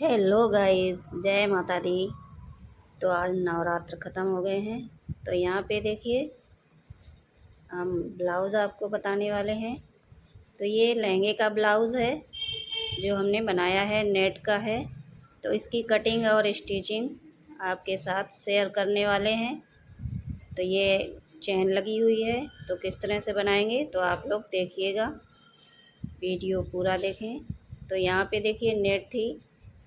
Hello guys, जय माता दी। तो आज नवरात्र ख़त्म हो गए हैं। तो यहाँ पे देखिए, हम ब्लाउज़ आपको बताने वाले हैं। तो ये लहंगे का ब्लाउज़ है जो हमने बनाया है, नेट का है। तो इसकी कटिंग और स्टिचिंग आपके साथ शेयर करने वाले हैं। तो ये चेन लगी हुई है, तो किस तरह से बनाएंगे तो आप लोग देखिएगा, वीडियो पूरा देखें। तो यहाँ पे देखिए नेट थी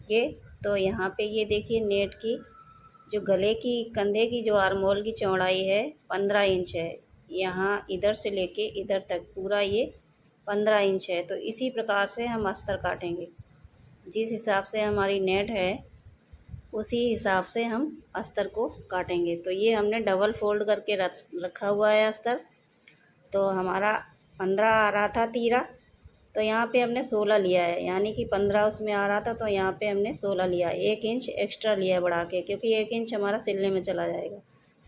ये। तो यहाँ पे ये देखिए नेट की जो गले की, कंधे की जो आर्मोल की चौड़ाई है 15 इंच है। यहाँ इधर से लेके इधर तक पूरा ये 15 इंच है। तो इसी प्रकार से हम अस्तर काटेंगे। जिस हिसाब से हमारी नेट है उसी हिसाब से हम अस्तर को काटेंगे। तो ये हमने डबल फोल्ड करके रखा हुआ है अस्तर। तो हमारा 15 आ रहा था तीरा, तो यहाँ पे हमने 16 लिया है, यानी कि 15 उसमें आ रहा था, तो यहाँ पे हमने 16 लिया, 1 इंच एक्स्ट्रा लिया है बढ़ा के, क्योंकि 1 इंच हमारा सिलने में चला जाएगा।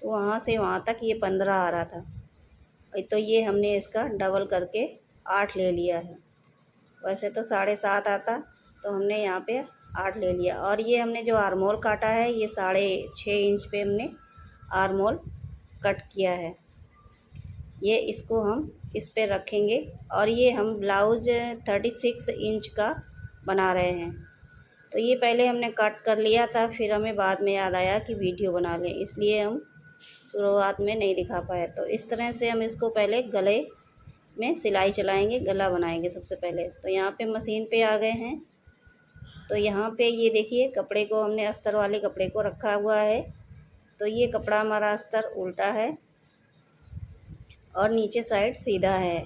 तो वहाँ से वहाँ तक ये 15 आ रहा था। तो ये हमने इसका डबल करके 8 ले लिया है। वैसे तो 7.5 आता, तो हमने यहाँ पे 8 ले लिया। और ये हमने जो आर्मोल काटा है ये 6.5 इंच पे हमने आर्मोल कट किया है। ये इसको हम इस पे रखेंगे। और ये हम ब्लाउज़ 36 इंच का बना रहे हैं। तो ये पहले हमने कट कर लिया था, फिर हमें बाद में याद आया कि वीडियो बना लें, इसलिए हम शुरुआत में नहीं दिखा पाए। तो इस तरह से हम इसको पहले गले में सिलाई चलाएंगे, गला बनाएंगे सबसे पहले। तो यहाँ पे मशीन पे आ गए हैं। तो यहाँ पे ये देखिए, कपड़े को हमने अस्तर वाले कपड़े को रखा हुआ है। तो ये कपड़ा हमारा अस्तर उल्टा है और नीचे साइड सीधा है।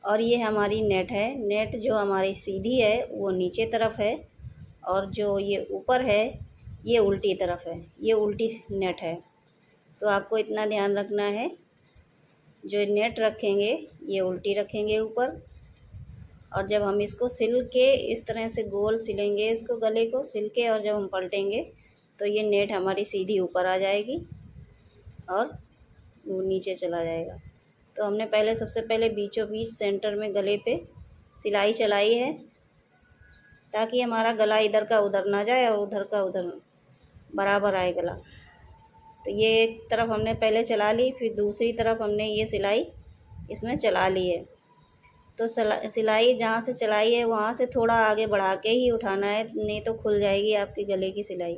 और ये हमारी नेट है। नेट जो हमारी सीधी है वो नीचे तरफ है, और जो ये ऊपर है ये उल्टी तरफ है, ये उल्टी नेट है। तो आपको इतना ध्यान रखना है, जो नेट रखेंगे ये उल्टी रखेंगे ऊपर। और जब हम इसको सिल के इस तरह से गोल सिलेंगे, इसको गले को सिल के, और जब हम पलटेंगे तो ये नेट हमारी सीधी ऊपर आ जाएगी और वो नीचे चला जाएगा। तो हमने पहले सबसे पहले बीचों बीच सेंटर में गले पे सिलाई चलाई है, ताकि हमारा गला इधर का उधर ना जाए और उधर का उधर बराबर आए गला। तो ये एक तरफ हमने पहले चला ली, फिर दूसरी तरफ हमने ये सिलाई इसमें चला ली है। तो सिलाई जहाँ से चलाई है वहाँ से थोड़ा आगे बढ़ा के ही उठाना है, नहीं तो खुल जाएगी आपके गले की सिलाई।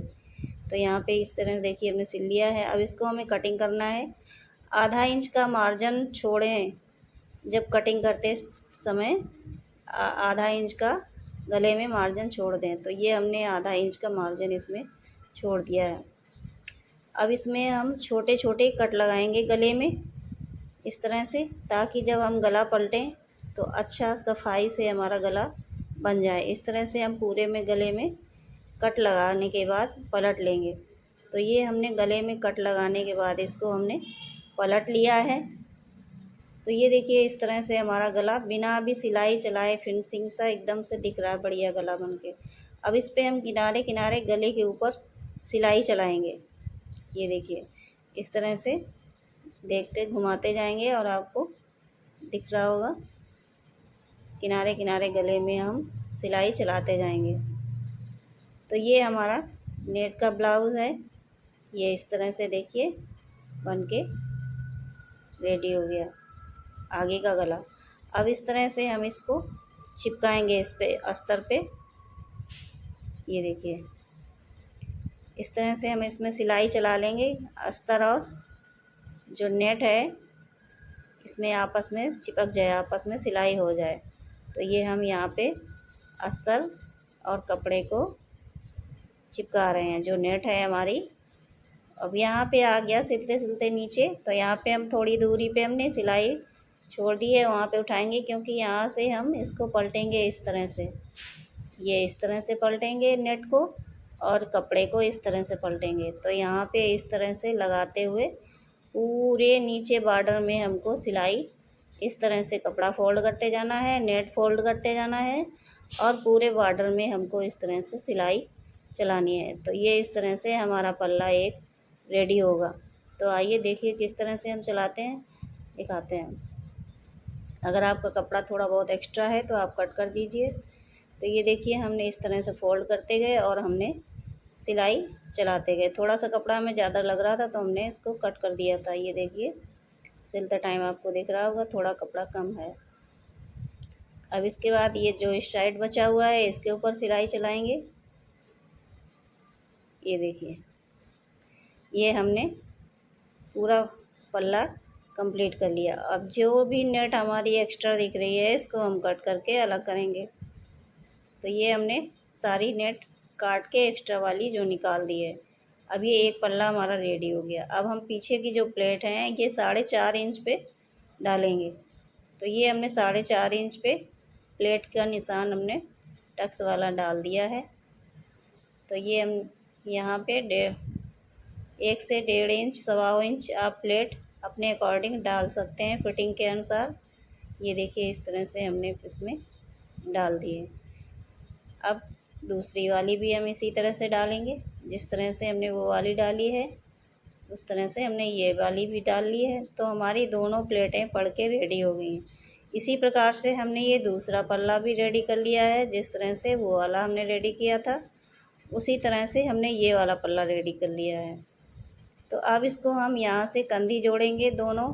तो यहाँ पे इस तरह देखिए हमने सिल लिया है। अब इसको हमें कटिंग करना है। आधा इंच का मार्जिन छोड़ें जब कटिंग करते समय, आधा इंच का गले में मार्जिन छोड़ दें। तो ये हमने आधा इंच का मार्जिन इसमें छोड़ दिया है। अब इसमें हम छोटे छोटे कट लगाएंगे गले में इस तरह से, ताकि जब हम गला पलटें तो अच्छा सफाई से हमारा गला बन जाए। इस तरह से हम पूरे में गले में कट लगाने के बाद पलट लेंगे। तो ये हमने गले में कट लगाने के बाद इसको हमने पलट लिया है। तो ये देखिए इस तरह से हमारा गला बिना अभी सिलाई चलाए फिनिशिंग सा एकदम से दिख रहा है, बढ़िया गला बन के। अब इस पे हम किनारे किनारे गले के ऊपर सिलाई चलाएंगे। ये देखिए इस तरह से देखते घुमाते जाएंगे और आपको दिख रहा होगा, किनारे किनारे गले में हम सिलाई चलाते जाएंगे। तो ये हमारा नेट का ब्लाउज़ है। ये इस तरह से देखिए बन के रेडी हो गया आगे का गला। अब इस तरह से हम इसको चिपकाएंगे इस पे अस्तर पे। ये देखिए इस तरह से हम इसमें सिलाई चला लेंगे। अस्तर और जो नेट है इसमें आपस में चिपक जाए, आपस में सिलाई हो जाए। तो ये हम यहाँ पे अस्तर और कपड़े को चिपका रहे हैं, जो नेट है हमारी। अब यहाँ पे आ गया सिलते सिलते नीचे। तो यहाँ पे हम थोड़ी दूरी पे हमने सिलाई छोड़ दी है, वहाँ पे उठाएंगे, क्योंकि यहाँ से हम इसको पलटेंगे इस तरह से। ये इस तरह से पलटेंगे नेट को, और कपड़े को इस तरह से पलटेंगे। तो यहाँ पे इस तरह से लगाते हुए पूरे नीचे बॉर्डर में हमको सिलाई इस तरह से कपड़ा फोल्ड करते जाना है, नेट फोल्ड करते जाना है, और पूरे बॉर्डर में हमको इस तरह से सिलाई चलानी है। तो ये इस तरह से हमारा पल्ला एक रेडी होगा। तो आइए देखिए किस तरह से हम चलाते हैं, दिखाते हैं। अगर आपका कपड़ा थोड़ा बहुत एक्स्ट्रा है तो आप कट कर दीजिए। तो तो ये देखिए हमने इस तरह से फ़ोल्ड करते गए और हमने सिलाई चलाते गए। थोड़ा सा कपड़ा हमें ज़्यादा लग रहा था तो हमने इसको कट कर दिया था। ये देखिए सिलते टाइम आपको दिख रहा होगा थोड़ा कपड़ा कम है। अब इसके बाद ये जो इस साइड बचा हुआ है इसके ऊपर सिलाई चलाएंगे। ये देखिए ये हमने पूरा पल्ला कंप्लीट कर लिया। अब जो भी नेट हमारी एक्स्ट्रा दिख रही है इसको हम कट करके अलग करेंगे। तो ये हमने सारी नेट काट के एक्स्ट्रा वाली जो निकाल दी है। अब ये एक पल्ला हमारा रेडी हो गया। अब हम पीछे की जो प्लेट है ये 4.5 इंच पे डालेंगे। तो ये हमने 4.5 इंच पे प्लेट का निशान हमने टक्स वाला डाल दिया है। तो ये हम यहाँ पे 1 से 1.5 इंच 1.25 इंच आप प्लेट अपने अकॉर्डिंग डाल सकते हैं फिटिंग के अनुसार। ये देखिए इस तरह से हमने इसमें डाल दिए। अब दूसरी वाली भी हम इसी तरह से डालेंगे। जिस तरह से हमने वो वाली डाली है उस तरह से हमने ये वाली भी डाल ली है। तो हमारी दोनों प्लेटें पड़ के रेडी हो गई हैं। इसी प्रकार से हमने ये दूसरा पल्ला भी रेडी कर लिया है। जिस तरह से वो वाला हमने रेडी किया था उसी तरह से हमने ये वाला पल्ला रेडी कर लिया है। तो अब इसको हम यहाँ से कंधी जोड़ेंगे दोनों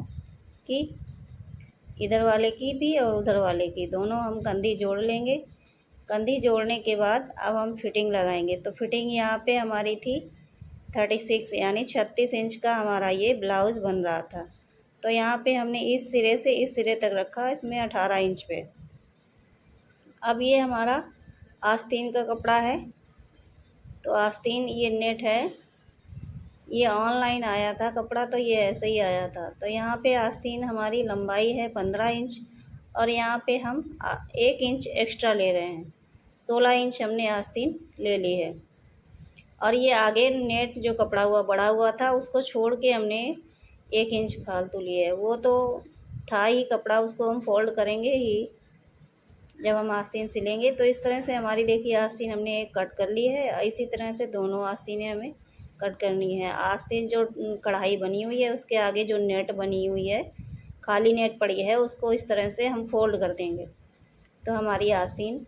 की, इधर वाले की भी और उधर वाले की, दोनों हम कंधी जोड़ लेंगे। कंधी जोड़ने के बाद अब हम फिटिंग लगाएंगे। तो फिटिंग यहाँ पे हमारी थी 36 यानी 36 इंच का हमारा ये ब्लाउज़ बन रहा था। तो यहाँ पे हमने इस सिरे से इस सिरे तक रखा, इसमें 18 इंच पे। अब ये हमारा आस्तीन का कपड़ा है। तो आस्तीन ये नेट है, ये ऑनलाइन आया था कपड़ा तो ये ऐसे ही आया था। तो यहाँ पे आस्तीन हमारी लंबाई है 15 इंच और यहाँ पे हम 1 इंच एक्स्ट्रा ले रहे हैं। 16 इंच हमने आस्तीन ले ली है। और ये आगे नेट जो कपड़ा हुआ बड़ा हुआ था उसको छोड़ के हमने 1 इंच फालतू लिए है। वो तो था ही कपड़ा, उसको हम फोल्ड करेंगे ही जब हम आस्तीन सिलेंगे। तो इस तरह से हमारी देखिए आस्तीन हमने एक कट कर ली है। इसी तरह से दोनों आस्तीनें हमें कट करनी है। आस्तीन जो कढ़ाई बनी हुई है उसके आगे जो नेट बनी हुई है, खाली नेट पड़ी है, उसको इस तरह से हम फोल्ड कर देंगे तो हमारी आस्तीन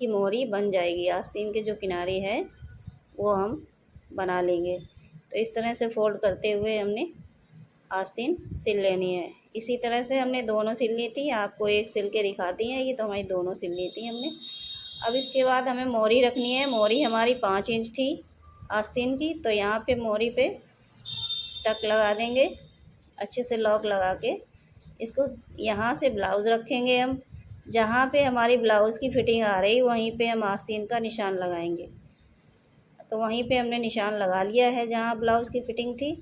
की मोहरी बन जाएगी। आस्तीन के जो किनारे है वो हम बना लेंगे। तो इस तरह से फोल्ड करते हुए हमने आस्तीन सिल लेनी है। इसी तरह से हमने दोनों सिल ली थी, आपको एक सिल के दिखाती हैं। ये तो हमारी दोनों सिल ली थी हमने। अब इसके बाद हमें मोहरी रखनी है। मोहरी हमारी 5 इंच थी आस्तीन की। तो यहाँ पे मोहरी पे टक लगा देंगे, अच्छे से लॉक लगा के इसको यहाँ से ब्लाउज़ रखेंगे हम। जहाँ पे हमारी ब्लाउज़ की फिटिंग आ रही वहीं पे हम आस्तीन का निशान लगाएंगे। तो वहीं पे हमने निशान लगा लिया है जहाँ ब्लाउज़ की फिटिंग थी।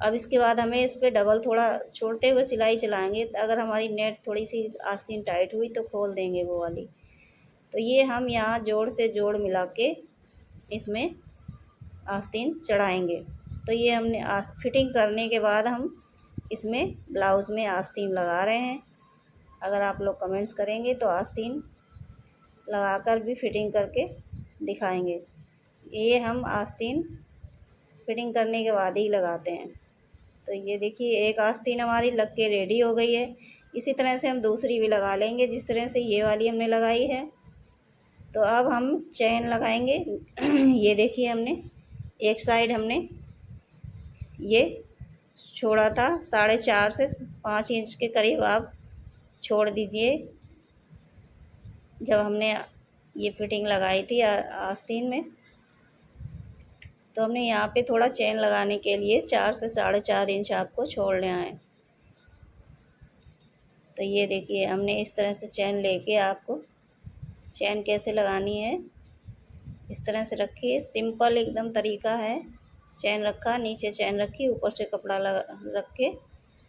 अब इसके बाद हमें इस पे डबल थोड़ा छोड़ते हुए सिलाई चलाएंगे। अगर हमारी नेट थोड़ी सी आस्तीन टाइट हुई तो खोल देंगे वो वाली। तो ये हम यहाँ जोड़ से जोड़ मिला के इसमें आस्तीन चढ़ाएंगे। तो ये हमने फिटिंग करने के बाद हम इसमें ब्लाउज़ में आस्तीन लगा रहे हैं। अगर आप लोग कमेंट्स करेंगे तो आस्तीन लगाकर भी फिटिंग करके दिखाएंगे। ये हम आस्तीन फिटिंग करने के बाद ही लगाते हैं। तो ये देखिए एक आस्तीन हमारी लग के रेडी हो गई है। इसी तरह से हम दूसरी भी लगा लेंगे जिस तरह से ये वाली हमने लगाई है। तो अब हम चैन लगाएंगे। ये देखिए हमने एक साइड हमने ये छोड़ा था 4.5 से 5 इंच के करीब आप छोड़ दीजिए। जब हमने ये फिटिंग लगाई थी आस्तीन में तो हमने यहाँ पे थोड़ा चैन लगाने के लिए 4 से 4.5 इंच आपको छोड़ना है। तो ये देखिए हमने इस तरह से चैन लेके आपको चैन कैसे लगानी है इस तरह से रखिए। सिंपल एकदम तरीका है। चैन रखा, नीचे चैन रखी, ऊपर से कपड़ा रख के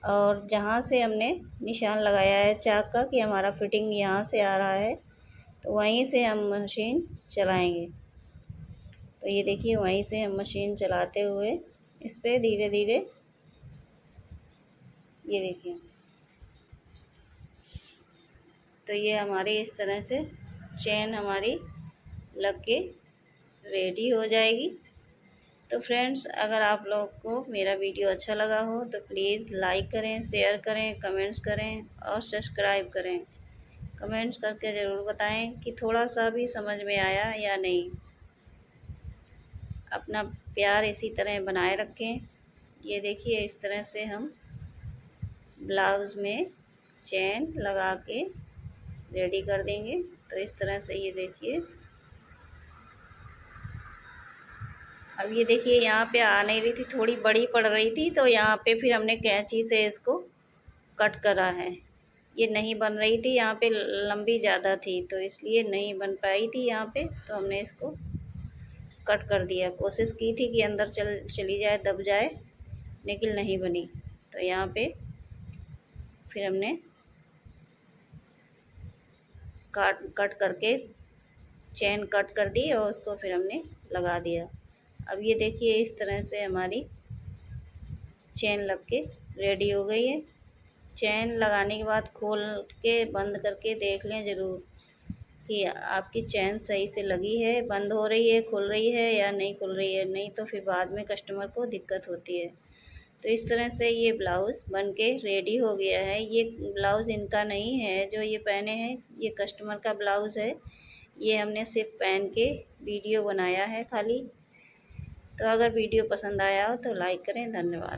और जहाँ से हमने निशान लगाया है चाक का कि हमारा फिटिंग यहाँ से आ रहा है तो वहीं से हम मशीन चलाएंगे। तो ये देखिए वहीं से हम मशीन चलाते हुए इस पे धीरे धीरे ये देखिए। तो ये हमारी इस तरह से चैन हमारी लग के रेडी हो जाएगी। तो फ्रेंड्स अगर आप लोग को मेरा वीडियो अच्छा लगा हो तो प्लीज़ लाइक करें, शेयर करें, कमेंट्स करें और सब्सक्राइब करें। कमेंट्स करके ज़रूर बताएं कि थोड़ा सा भी समझ में आया या नहीं। अपना प्यार इसी तरह बनाए रखें। ये देखिए इस तरह से हम ब्लाउज़ में चेन लगा के रेडी कर देंगे। तो इस तरह से ये देखिए, अब ये देखिए यहाँ पे आ नहीं रही थी, थोड़ी बड़ी पड़ रही थी, तो यहाँ पे फिर हमने कैंची से इसको कट करा है। ये नहीं बन रही थी, यहाँ पे लंबी ज़्यादा थी तो इसलिए नहीं बन पाई थी यहाँ पे, तो हमने इसको कट कर दिया। कोशिश की थी कि अंदर चली जाए, दब जाए, लेकिन नहीं बनी। तो यहाँ पे फिर हमने कट करके चेन कट कर दी और उसको फिर हमने लगा दिया। अब ये देखिए इस तरह से हमारी चेन लग के रेडी हो गई है। चेन लगाने के बाद खोल के बंद करके देख लें ज़रूर कि आपकी चेन सही से लगी है, बंद हो रही है, खुल रही है या नहीं खुल रही है, नहीं तो फिर बाद में कस्टमर को दिक्कत होती है। तो इस तरह से ये ब्लाउज़ बन के रेडी हो गया है। ये ब्लाउज़ इनका नहीं है जो ये पहने हैं, ये कस्टमर का ब्लाउज़ है। ये हमने सिर्फ पहन के वीडियो बनाया है खाली। तो अगर वीडियो पसंद आया हो तो लाइक करें। धन्यवाद।